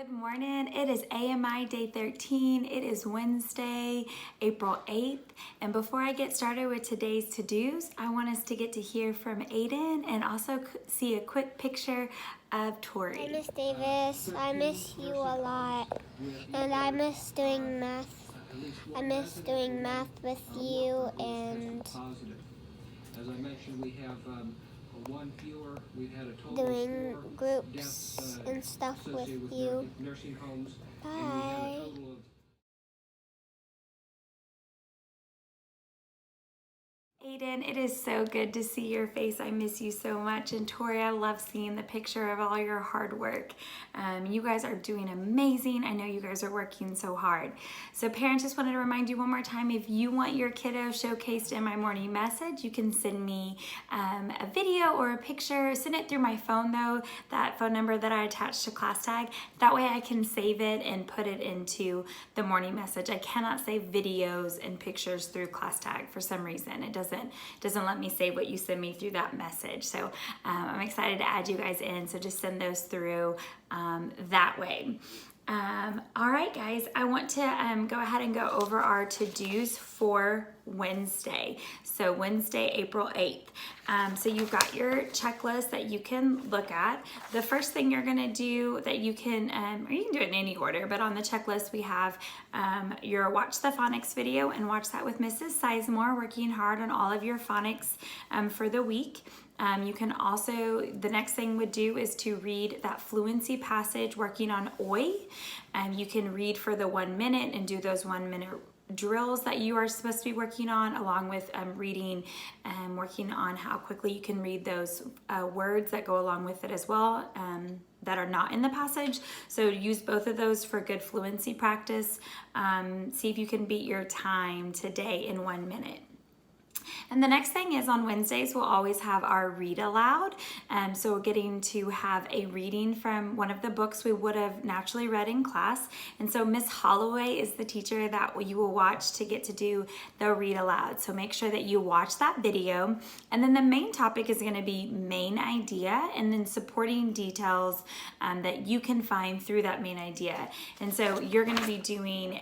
Good morning. It is AMI day 13. It is Wednesday, April 8th. And before I get started with today's to-dos, I want us to get to hear from Aiden and also see a quick picture of Tori. Hi, Miss Davis. I miss you a lot. And I miss doing math. I miss doing math with you and as I mentioned, we have one fewer. We've had a total doing of 4 groups deaths and stuff with associated with you. nursing homes. Bye. And we had a total of Aiden, it is so good to see your face. I miss you so much. And Tori, I love seeing the picture of all your hard work. You guys are doing amazing. I know you guys are working so hard. So parents, just wanted to remind you one more time, if you want your kiddo showcased in my morning message, you can send me a video or a picture. Send it through my phone though, that phone number that I attached to class tag. That way I can save it and put it into the morning message. I cannot save videos and pictures through class tag for some reason. It doesn't let me save what you send me through that message. So I'm excited to add you guys in. So just send those through that way. All right, guys, I want to go ahead and go over our to-dos for Wednesday. So Wednesday, April 8th. So you've got your checklist that you can look at. The first thing you're gonna do that you can, or you can do it in any order, but on the checklist we have your watch the phonics video and watch that with Mrs. Sizemore, working hard on all of your phonics for the week. You can also, the next thing would do is to read that fluency passage working on OI. You can read for the 1 minute and do those 1 minute drills that you are supposed to be working on, along with reading and working on how quickly you can read those words that go along with it as well, that are not in the passage. So use both of those for good fluency practice. See if you can beat your time today in 1 minute. And the next thing is on Wednesdays, we'll always have our read aloud. So we're getting to have a reading from one of the books we would have naturally read in class. And so Miss Holloway is the teacher that you will watch to get to do the read aloud. So make sure that you watch that video. And then the main topic is going to be main idea and then supporting details that you can find through that main idea. And so you're going to be doing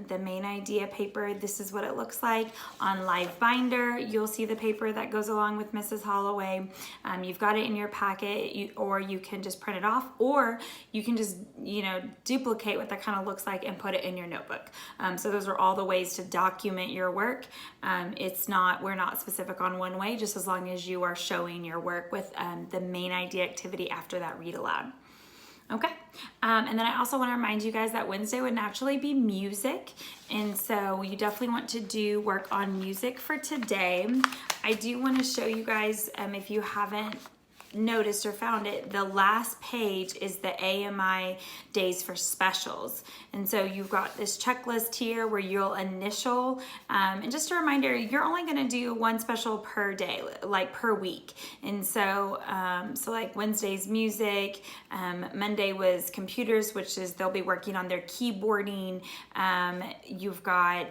the main idea paper. This is what it looks like on Live Binder. You'll see the paper that goes along with Mrs. Holloway. You've got it in your packet, or you can just print it off, or you can just, duplicate what that kind of looks like and put it in your notebook. So those are all the ways to document your work. We're not specific on one way, just as long as you are showing your work with the main idea activity after that read aloud. Okay, and then I also want to remind you guys that Wednesday would naturally be music, and so you definitely want to do work on music for today. I do want to show you guys, if you haven't noticed or found it, the last page is the AMI days for specials. And so you've got this checklist here where you'll initial, and just a reminder, you're only going to do one special per day, like per week. And so, like Wednesday's music, Monday was computers, which is they'll be working on their keyboarding. You've got,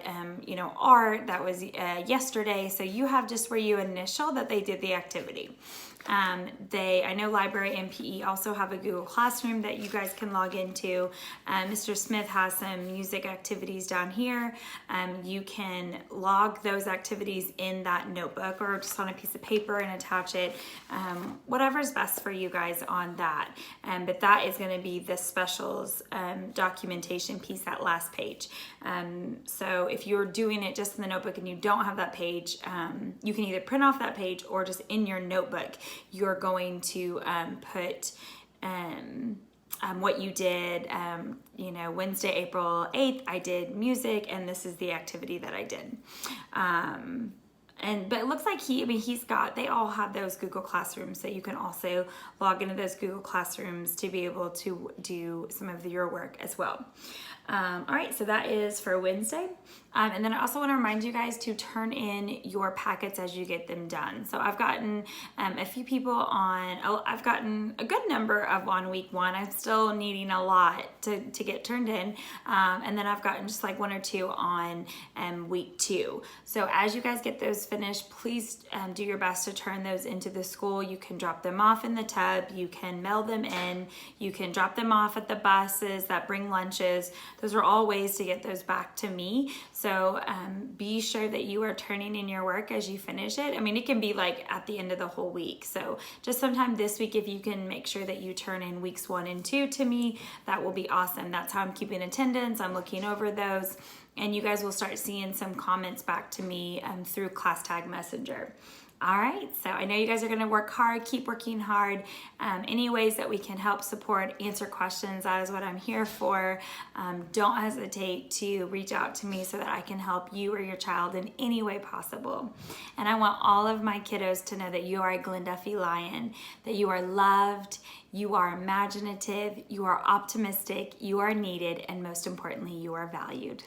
art, that was yesterday. So you have just where you initial that they did the activity. I know library and PE also have a Google Classroom that you guys can log into. Mr. Smith has some music activities down here. You can log those activities in that notebook or just on a piece of paper and attach it, whatever's best for you guys on that. But that is going to be the specials documentation piece, that last page. So if you're doing it just in the notebook and you don't have that page, you can either print off that page or just in your notebook you're going to put what you did. Wednesday, April 8th, I did music, and this is the activity that I did. But it looks like they all have those Google Classrooms, so you can also log into those Google Classrooms to be able to do some of your work as well. All right, so that is for Wednesday. And then I also want to remind you guys to turn in your packets as you get them done. So I've gotten a few people I've gotten a good number on week 1. I'm still needing a lot to get turned in. And then I've gotten just like 1 or 2 on week 2. So as you guys get those finished, please do your best to turn those into the school. You can drop them off in the tub, you can mail them in, you can drop them off at the buses that bring lunches. Those are all ways to get those back to me. So be sure that you are turning in your work as you finish it. I mean, it can be like at the end of the whole week. So just sometime this week, if you can make sure that you turn in weeks 1 and 2 to me, that will be awesome. That's how I'm keeping attendance. I'm looking over those, and you guys will start seeing some comments back to me through ClassTag Messenger. All right, so I know you guys are gonna work hard, keep working hard. Any ways that we can help, support, answer questions, that is what I'm here for. Don't hesitate to reach out to me so that I can help you or your child in any way possible. And I want all of my kiddos to know that you are a Glen Duffy Lion, that you are loved, you are imaginative, you are optimistic, you are needed, and most importantly, you are valued.